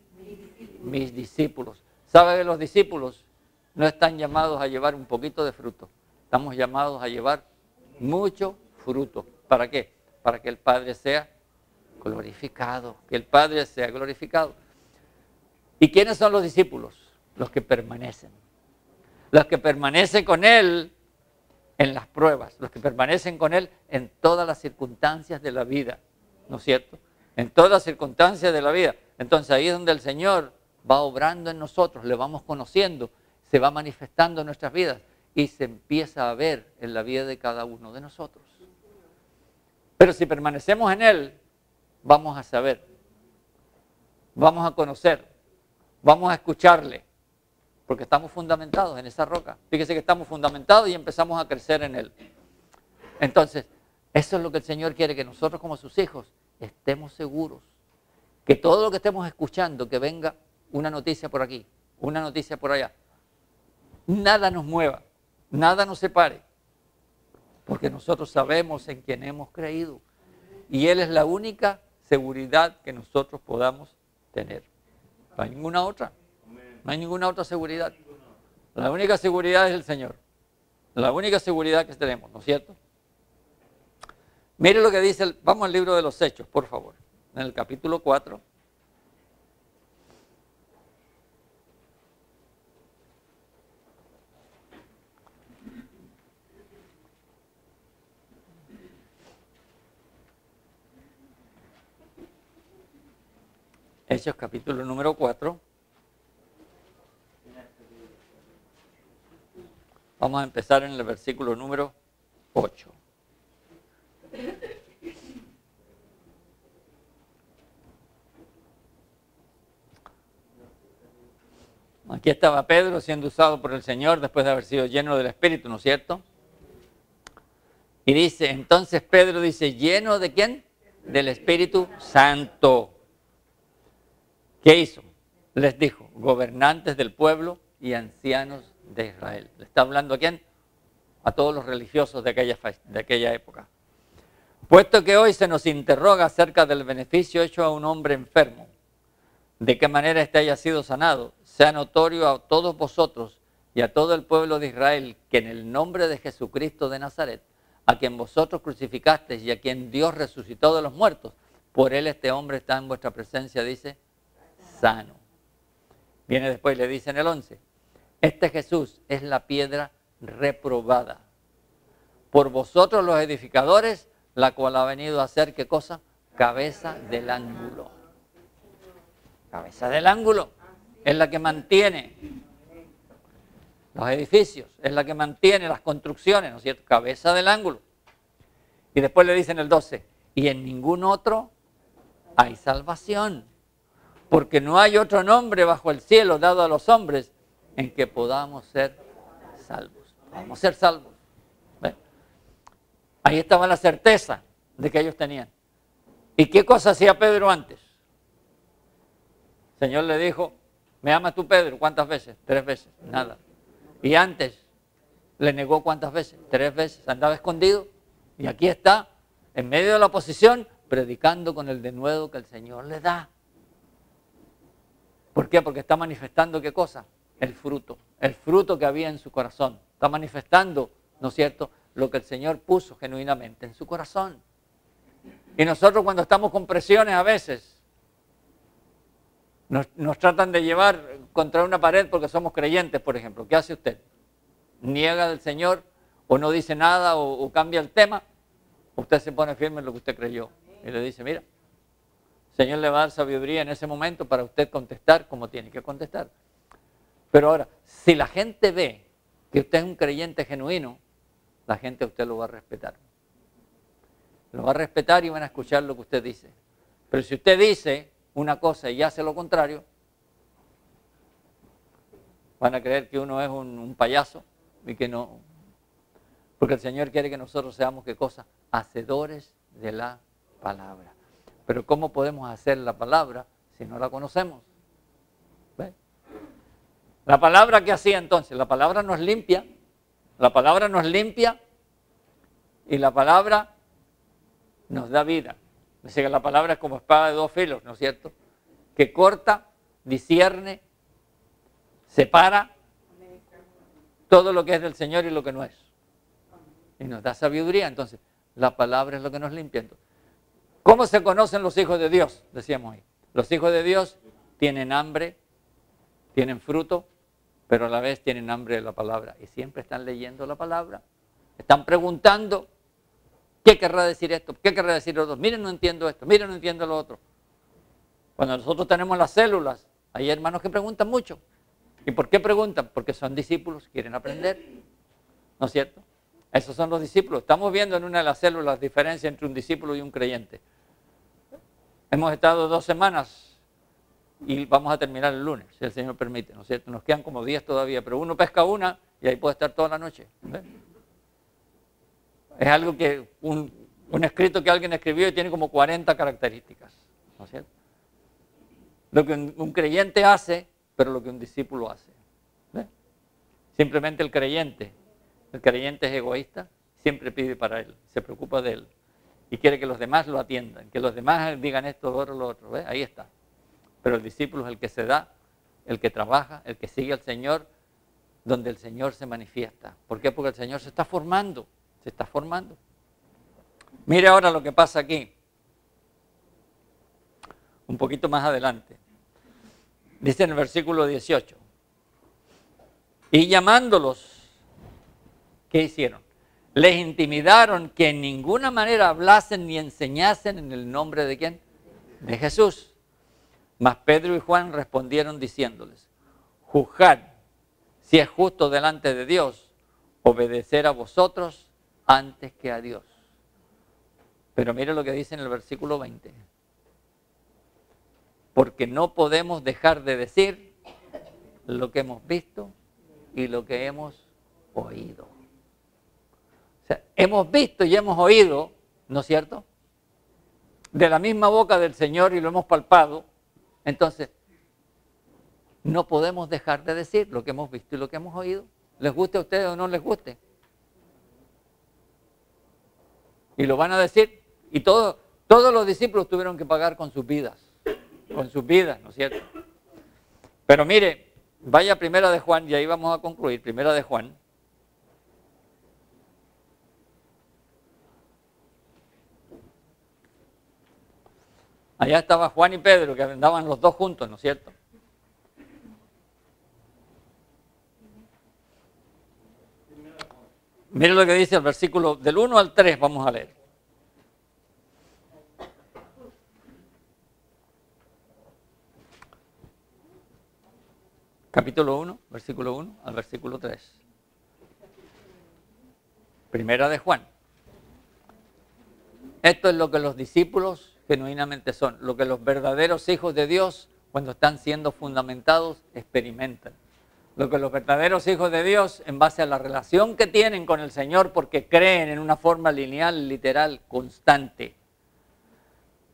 Mis discípulos. ¿Sabe que los discípulos no están llamados a llevar un poquito de fruto? Estamos llamados a llevar mucho fruto. ¿Para qué? Para que el Padre sea glorificado. Que el Padre sea glorificado. ¿Y quiénes son los discípulos? Los que permanecen. Los que permanecen con Él en las pruebas. Los que permanecen con Él en todas las circunstancias de la vida. ¿No es cierto? En todas las circunstancias de la vida. Entonces ahí es donde el Señor va obrando en nosotros, le vamos conociendo, se va manifestando en nuestras vidas y se empieza a ver en la vida de cada uno de nosotros. Pero si permanecemos en Él, vamos a saber, vamos a conocer, vamos a escucharle, porque estamos fundamentados en esa roca. Fíjese que estamos fundamentados y empezamos a crecer en Él. Entonces, eso es lo que el Señor quiere, que nosotros como sus hijos estemos seguros, que todo lo que estemos escuchando, que venga una noticia por aquí, una noticia por allá, nada nos mueva, nada nos separe, porque nosotros sabemos en quién hemos creído y Él es la única seguridad que nosotros podamos tener. No hay ninguna otra, no hay ninguna otra seguridad. La única seguridad es el Señor, la única seguridad que tenemos, ¿no es cierto? Mire lo que dice, vamos al libro de los Hechos, por favor, en el capítulo 4. Hechos capítulo número 4. Vamos a empezar en el versículo número 8. Aquí estaba Pedro siendo usado por el Señor después de haber sido lleno del Espíritu, ¿no es cierto? Y dice, entonces Pedro dice, ¿lleno de quién? Del Espíritu Santo. ¿Qué hizo? Les dijo, gobernantes del pueblo y ancianos de Israel. ¿Le está hablando a quién? A todos los religiosos de aquella época. Puesto que hoy se nos interroga acerca del beneficio hecho a un hombre enfermo, de qué manera éste haya sido sanado, sea notorio a todos vosotros y a todo el pueblo de Israel que en el nombre de Jesucristo de Nazaret, a quien vosotros crucificasteis y a quien Dios resucitó de los muertos, por él este hombre está en vuestra presencia, dice, sano. Viene después y le dice en el 11, este Jesús es la piedra reprobada por vosotros los edificadores, la cual ha venido a ser, ¿qué cosa? Cabeza del ángulo. Cabeza del ángulo es la que mantiene los edificios, es la que mantiene las construcciones, ¿no es cierto? Cabeza del ángulo. Y después le dice en el 12, y en ningún otro hay salvación, porque no hay otro nombre bajo el cielo dado a los hombres en que podamos ser salvos. Vamos a ser salvos. ¿Ven? Ahí estaba la certeza de que ellos tenían. ¿Y qué cosa hacía Pedro antes? El Señor le dijo, ¿me amas tú, Pedro? ¿Cuántas veces? 3 veces. Nada. Y antes le negó ¿cuántas veces? 3 veces. Andaba escondido. Y aquí está, en medio de la oposición, predicando con el denuedo que el Señor le da. ¿Por qué? Porque está manifestando ¿qué cosa? El fruto que había en su corazón. Está manifestando, ¿no es cierto?, lo que el Señor puso genuinamente en su corazón. Y nosotros cuando estamos con presiones a veces, nos tratan de llevar contra una pared porque somos creyentes, por ejemplo. ¿Qué hace usted? ¿Niega del Señor o no dice nada o cambia el tema? Usted se pone firme en lo que usted creyó y le dice, mira, el Señor le va a dar sabiduría en ese momento para usted contestar como tiene que contestar. Pero ahora, si la gente ve que usted es un creyente genuino, la gente a usted lo va a respetar. Lo va a respetar y van a escuchar lo que usted dice. Pero si usted dice una cosa y hace lo contrario, van a creer que uno es un payaso y que no. Porque el Señor quiere que nosotros seamos, ¿qué cosa? Hacedores de la palabra. Pero ¿cómo podemos hacer la palabra si no la conocemos? ¿Ve? La palabra, ¿qué hacía entonces? La palabra nos limpia. La palabra nos limpia y la palabra nos da vida. Dice que la palabra es como espada de 2 filos, ¿no es cierto? Que corta, discierne, separa todo lo que es del Señor y lo que no es. Y nos da sabiduría. Entonces, la palabra es lo que nos limpia. Entonces, ¿cómo se conocen los hijos de Dios? Decíamos ahí. Los hijos de Dios tienen hambre, tienen fruto, pero a la vez tienen hambre de la palabra. Y siempre están leyendo la palabra. Están preguntando, ¿qué querrá decir esto? ¿Qué querrá decir lo otro? Miren, no entiendo esto. Miren, no entiendo lo otro. Cuando nosotros tenemos las células, hay hermanos que preguntan mucho. ¿Y por qué preguntan? Porque son discípulos, quieren aprender. ¿No es cierto? Esos son los discípulos. Estamos viendo en una de las células la diferencia entre un discípulo y un creyente. Hemos estado 2 semanas y vamos a terminar el lunes, si el Señor permite, ¿no es cierto? Nos quedan como 10 todavía, pero uno pesca una y ahí puede estar toda la noche. ¿Ves? Es algo que, un escrito que alguien escribió y tiene como 40 características, ¿no es cierto? Lo que un creyente hace, pero lo que un discípulo hace. ¿Ves? Simplemente el creyente es egoísta, siempre pide para él, se preocupa de él y quiere que los demás lo atiendan, que los demás digan esto, lo otro, ¿ves? Ahí está. Pero el discípulo es el que se da, el que trabaja, el que sigue al Señor, donde el Señor se manifiesta. ¿Por qué? Porque el Señor se está formando. Se está formando. Mire ahora lo que pasa aquí. Un poquito más adelante. Dice en el versículo 18. Y llamándolos, ¿qué hicieron? Les intimidaron que en ninguna manera hablasen ni enseñasen en el nombre de ¿quién? De Jesús. Mas Pedro y Juan respondieron diciéndoles, juzgad si es justo delante de Dios obedecer a vosotros antes que a Dios. Pero mire lo que dice en el versículo 20. Porque no podemos dejar de decir lo que hemos visto y lo que hemos oído. O sea, hemos visto y hemos oído, ¿no es cierto? De la misma boca del Señor y lo hemos palpado. Entonces, no podemos dejar de decir lo que hemos visto y lo que hemos oído. Les guste a ustedes o no les guste. Y lo van a decir. Y todos los discípulos tuvieron que pagar con sus vidas. Con sus vidas, ¿no es cierto? Pero mire, vaya a Primera de Juan y ahí vamos a concluir. Primera de Juan. Allá estaba Juan y Pedro, que andaban los dos juntos, ¿no es cierto? Miren lo que dice el versículo del 1 al 3, vamos a leer. Capítulo 1, versículo 1 al versículo 3. Primera de Juan. Esto es lo que los discípulos genuinamente son, lo que los verdaderos hijos de Dios, cuando están siendo fundamentados, experimentan. Lo que los verdaderos hijos de Dios, en base a la relación que tienen con el Señor, porque creen en una forma lineal, literal, constante.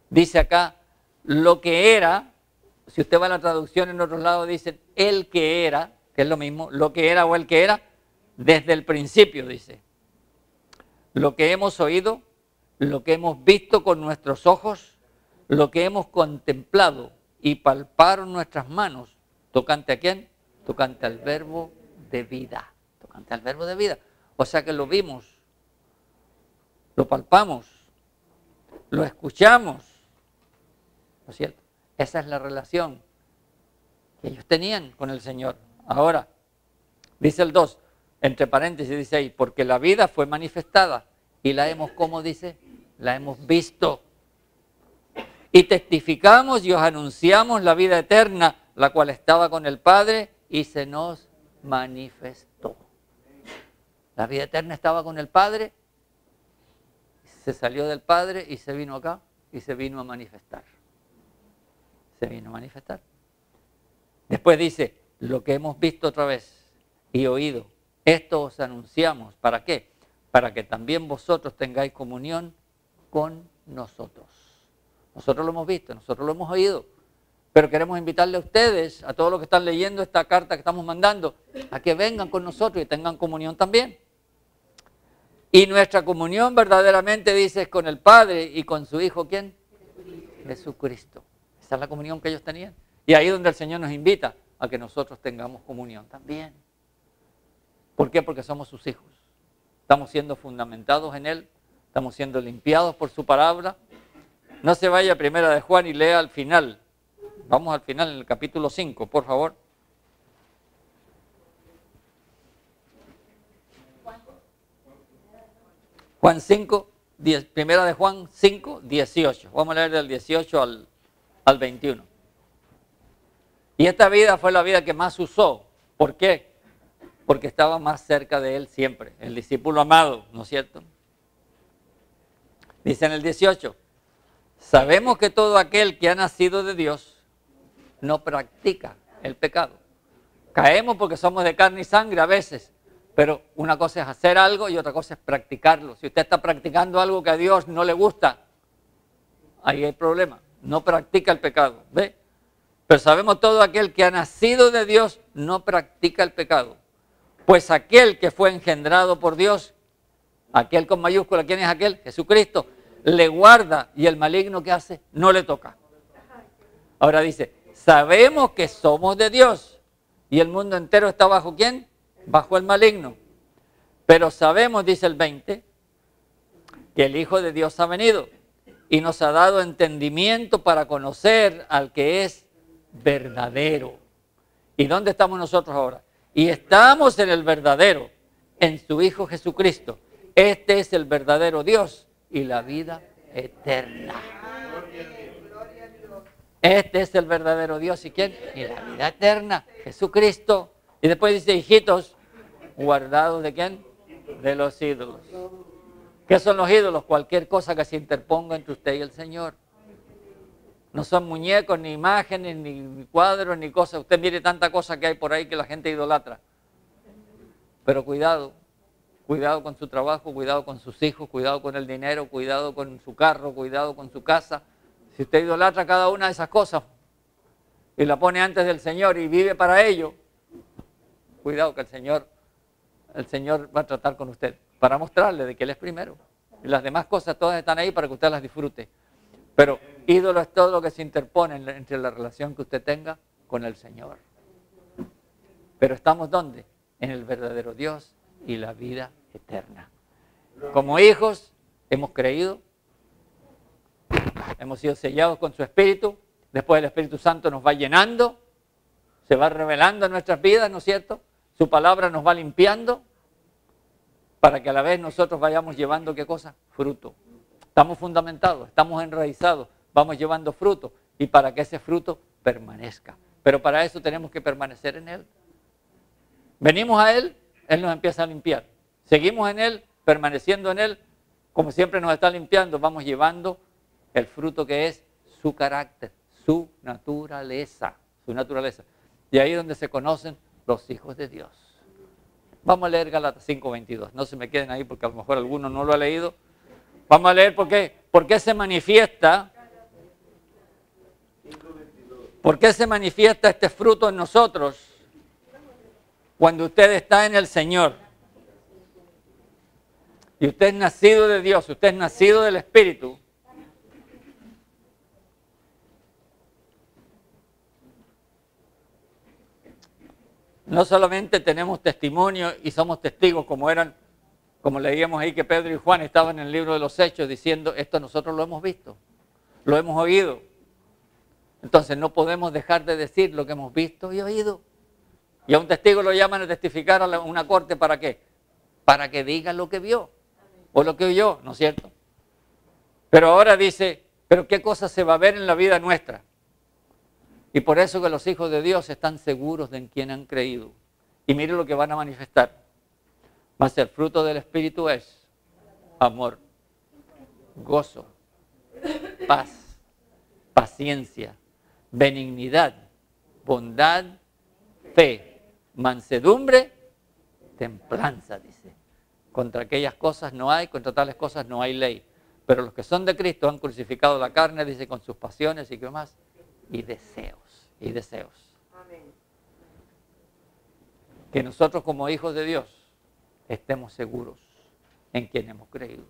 Dice acá, lo que era, si usted va a la traducción en otros lados, dicen el que era, que es lo mismo, lo que era o el que era, desde el principio, dice. Lo que hemos oído, lo que hemos visto con nuestros ojos, lo que hemos contemplado y palparon nuestras manos, ¿tocante a quién? Tocante al verbo de vida, tocante al verbo de vida. O sea que lo vimos, lo palpamos, lo escuchamos, ¿no es cierto? Esa es la relación que ellos tenían con el Señor. Ahora, dice el 2, entre paréntesis dice ahí, porque la vida fue manifestada y la hemos, ¿cómo dice? La hemos visto. Y testificamos y os anunciamos la vida eterna, la cual estaba con el Padre y se nos manifestó. La vida eterna estaba con el Padre, se salió del Padre y se vino acá y se vino a manifestar. Se vino a manifestar. Después dice, lo que hemos visto otra vez y oído, esto os anunciamos. ¿Para qué? Para que también vosotros tengáis comunión con nosotros. Nosotros lo hemos visto, nosotros lo hemos oído, pero queremos invitarle a ustedes, a todos los que están leyendo esta carta que estamos mandando, a que vengan con nosotros y tengan comunión también. Y nuestra comunión verdaderamente, dice, es con el Padre y con su Hijo, ¿quién? Jesucristo. Esa es la comunión que ellos tenían. Y ahí es donde el Señor nos invita a que nosotros tengamos comunión también. ¿Por qué? Porque somos sus hijos. Estamos siendo fundamentados en Él, estamos siendo limpiados por su palabra. No se vaya a Primera de Juan y lea al final. Vamos al final en el capítulo 5, por favor. Juan 5, Primera de Juan 5, 18. Vamos a leer del 18 al 21. Y esta vida fue la vida que más usó. ¿Por qué? Porque estaba más cerca de Él siempre, el discípulo amado, ¿no es cierto? Dice en el 18, sabemos que todo aquel que ha nacido de Dios no practica el pecado. Caemos porque somos de carne y sangre a veces, pero una cosa es hacer algo y otra cosa es practicarlo. Si usted está practicando algo que a Dios no le gusta, ahí hay problema. No practica el pecado, ¿ve? Pero sabemos todo aquel que ha nacido de Dios no practica el pecado. Pues aquel que fue engendrado por Dios, aquel con mayúscula, ¿quién es aquel? Jesucristo, le guarda y el maligno que hace no le toca. Ahora dice, sabemos que somos de Dios y el mundo entero está bajo ¿quién? Bajo el maligno. Pero sabemos, dice el 20, que el Hijo de Dios ha venido y nos ha dado entendimiento para conocer al que es verdadero. ¿Y dónde estamos nosotros ahora? Y estamos en el verdadero, en su Hijo Jesucristo. Este es el verdadero Dios y la vida eterna. Este es el verdadero Dios y ¿quién? Y la vida eterna, Jesucristo. Y después dice, hijitos, guardados ¿de quién? De los ídolos. ¿Qué son los ídolos? Cualquier cosa que se interponga entre usted y el Señor. No son muñecos, ni imágenes, ni cuadros, ni cosas. Usted mire tanta cosa que hay por ahí que la gente idolatra. Pero cuidado, cuidado con su trabajo, cuidado con sus hijos, cuidado con el dinero, cuidado con su carro, cuidado con su casa. Si usted idolatra cada una de esas cosas y la pone antes del Señor y vive para ello, cuidado que el Señor va a tratar con usted para mostrarle de que Él es primero. Y las demás cosas todas están ahí para que usted las disfrute. Pero ídolo es todo lo que se interpone entre la relación que usted tenga con el Señor. Pero estamos ¿dónde? En el verdadero Dios y la vida eterna. Como hijos hemos creído, hemos sido sellados con su Espíritu, después el Espíritu Santo nos va llenando, se va revelando en nuestras vidas, ¿no es cierto? Su palabra nos va limpiando para que a la vez nosotros vayamos llevando, ¿qué cosa? Fruto. Estamos fundamentados, estamos enraizados, vamos llevando fruto y para que ese fruto permanezca. Pero para eso tenemos que permanecer en Él. Venimos a Él, Él nos empieza a limpiar. Seguimos en Él, permaneciendo en Él, como siempre nos está limpiando, vamos llevando el fruto que es su carácter, su naturaleza, su naturaleza. Y ahí es donde se conocen los hijos de Dios. Vamos a leer Gálatas 5:22. No se me queden ahí porque a lo mejor alguno no lo ha leído. Vamos a leer por qué se manifiesta. ¿Por qué se manifiesta este fruto en nosotros cuando usted está en el Señor? Y usted es nacido de Dios, usted es nacido del Espíritu. No solamente tenemos testimonio y somos testigos como leíamos ahí que Pedro y Juan estaban en el libro de los Hechos diciendo, esto nosotros lo hemos visto, lo hemos oído. Entonces no podemos dejar de decir lo que hemos visto y oído. Y a un testigo lo llaman a testificar a una corte, ¿para qué? Para que diga lo que vio o lo que oyó, ¿no es cierto? Pero ahora dice, ¿pero qué cosa se va a ver en la vida nuestra? Y por eso que los hijos de Dios están seguros de en quien han creído. Y mire lo que van a manifestar. Mas el fruto del Espíritu es amor, gozo, paz, paciencia, benignidad, bondad, fe, mansedumbre, templanza, dice. Contra aquellas cosas no hay, contra tales cosas no hay ley. Pero los que son de Cristo han crucificado la carne, dice, con sus pasiones y qué más, y deseos. Amén. Que nosotros como hijos de Dios estemos seguros en quien hemos creído.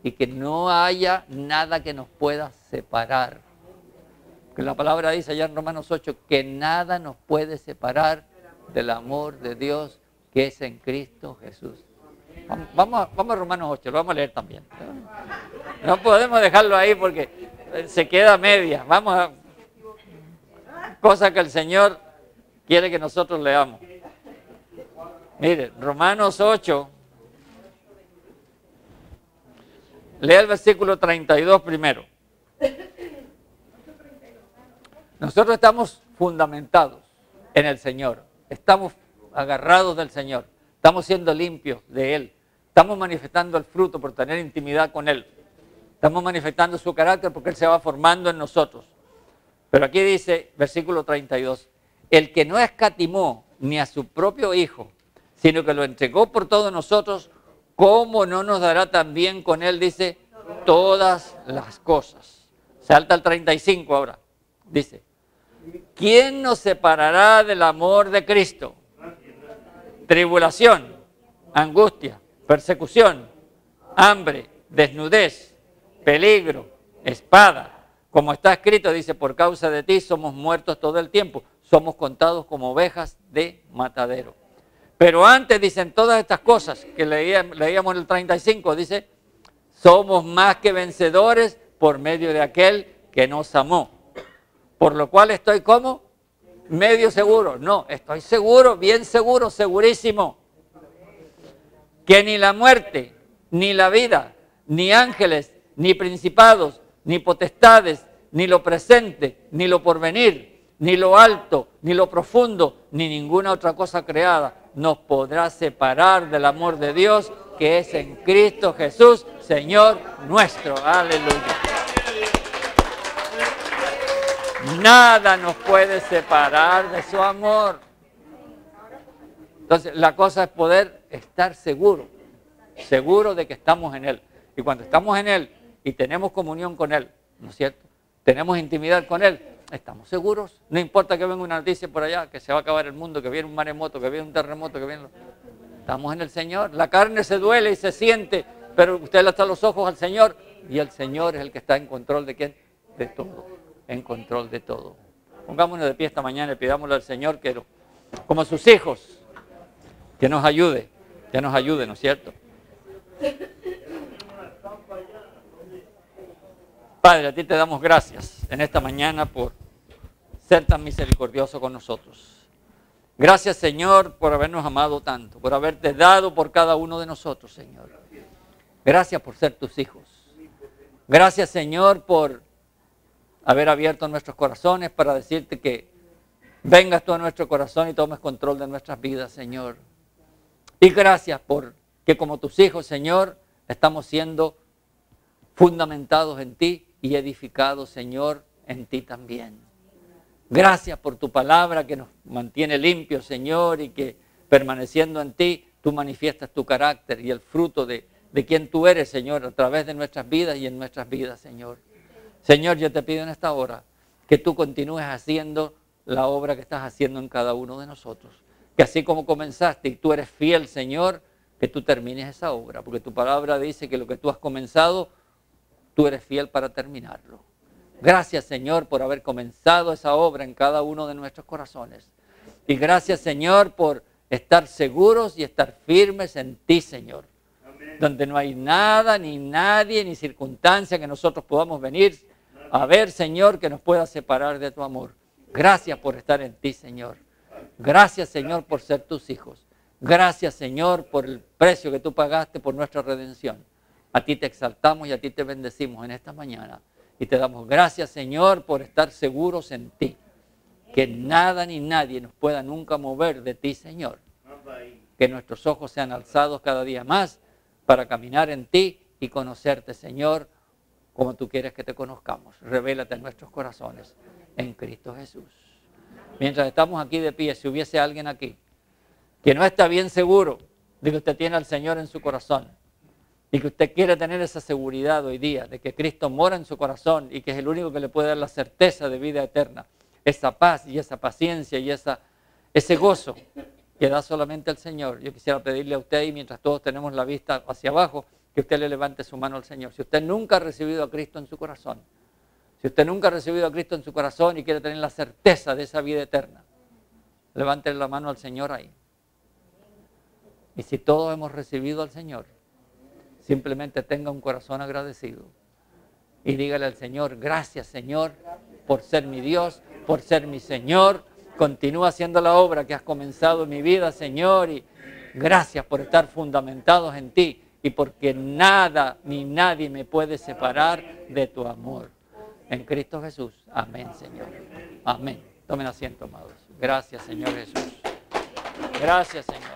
Y que no haya nada que nos pueda separar. Que la palabra dice allá en Romanos 8, que nada nos puede separar del amor de Dios que es en Cristo Jesús. Vamos a Romanos 8, lo vamos a leer también. No podemos dejarlo ahí porque se queda a media. Vamos a... Cosa que el Señor quiere que nosotros leamos. Mire, Romanos 8. Lea el versículo 32 primero. Nosotros estamos fundamentados en el Señor. Estamos agarrados del Señor. Estamos siendo limpios de Él. Estamos manifestando el fruto por tener intimidad con Él. Estamos manifestando su carácter porque Él se va formando en nosotros. Pero aquí dice, versículo 32, el que no escatimó ni a su propio Hijo, sino que lo entregó por todos nosotros, ¿cómo no nos dará también con Él, dice, todas las cosas? Salta al 35 ahora. Dice, ¿quién nos separará del amor de Cristo? Tribulación, angustia, persecución, hambre, desnudez, peligro, espada. Como está escrito, dice, por causa de ti somos muertos todo el tiempo. Somos contados como ovejas de matadero. Pero antes, dicen todas estas cosas que leíamos en el 35, dice, somos más que vencedores por medio de aquel que nos amó. Por lo cual estoy como medio seguro. No, estoy seguro, bien seguro, segurísimo. Que ni la muerte, ni la vida, ni ángeles, ni principados, ni potestades, ni lo presente, ni lo porvenir, ni lo alto, ni lo profundo, ni ninguna otra cosa creada nos podrá separar del amor de Dios que es en Cristo Jesús, Señor nuestro. Aleluya. Nada nos puede separar de su amor. Entonces, la cosa es poder estar seguro de que estamos en Él. Y cuando estamos en Él y tenemos comunión con Él, ¿no es cierto? Tenemos intimidad con Él, estamos seguros. No importa que venga una noticia por allá, que se va a acabar el mundo, que viene un maremoto, que viene un terremoto, que viene... Estamos en el Señor. La carne se duele y se siente, pero usted le está los ojos al Señor y el Señor es el que está en control de ¿quién? De todo. En control de todo. Pongámonos de pie esta mañana y pidámosle al Señor que, como sus hijos, que nos ayude, ¿no es cierto? Padre, a ti te damos gracias en esta mañana por ser tan misericordioso con nosotros. Gracias, Señor, por habernos amado tanto, por haberte dado por cada uno de nosotros, Señor. Gracias por ser tus hijos. Gracias, Señor, por haber abierto nuestros corazones para decirte que vengas tú a nuestro corazón y tomes control de nuestras vidas, Señor. Y gracias por que como tus hijos, Señor, estamos siendo fundamentados en ti y edificados, Señor, en ti también. Gracias por tu palabra que nos mantiene limpios, Señor, y que permaneciendo en ti, tú manifiestas tu carácter y el fruto de quien tú eres, Señor, a través de nuestras vidas y en nuestras vidas, Señor. Señor, yo te pido en esta hora que tú continúes haciendo la obra que estás haciendo en cada uno de nosotros. Que así como comenzaste y tú eres fiel, Señor, que tú termines esa obra. Porque tu palabra dice que lo que tú has comenzado, tú eres fiel para terminarlo. Gracias, Señor, por haber comenzado esa obra en cada uno de nuestros corazones. Y gracias, Señor, por estar seguros y estar firmes en ti, Señor. Amén. Donde no hay nada, ni nadie, ni circunstancia que nosotros podamos venir a ver, Señor, que nos pueda separar de tu amor. Gracias por estar en ti, Señor. Gracias, Señor, por ser tus hijos. Gracias, Señor, por el precio que tú pagaste por nuestra redención. A ti te exaltamos y a ti te bendecimos en esta mañana. Y te damos gracias, Señor, por estar seguros en ti. Que nada ni nadie nos pueda nunca mover de ti, Señor. Que nuestros ojos sean alzados cada día más para caminar en ti y conocerte, Señor, como tú quieres que te conozcamos. Revélate en nuestros corazones en Cristo Jesús. Mientras estamos aquí de pie, si hubiese alguien aquí que no está bien seguro de que usted tiene al Señor en su corazón y que usted quiere tener esa seguridad hoy día de que Cristo mora en su corazón y que es el único que le puede dar la certeza de vida eterna, esa paz y esa paciencia y ese gozo que da solamente el Señor. Yo quisiera pedirle a usted, y mientras todos tenemos la vista hacia abajo, que usted le levante su mano al Señor. Si usted nunca ha recibido a Cristo en su corazón, si usted nunca ha recibido a Cristo en su corazón y quiere tener la certeza de esa vida eterna, levántele la mano al Señor ahí. Y si todos hemos recibido al Señor, simplemente tenga un corazón agradecido y dígale al Señor: gracias, Señor, por ser mi Dios, por ser mi Señor. Continúa haciendo la obra que has comenzado en mi vida, Señor, y gracias por estar fundamentados en ti y porque nada ni nadie me puede separar de tu amor. En Cristo Jesús. Amén, Señor. Amén. Tomen asiento, amados. Gracias, Señor Jesús. Gracias, Señor.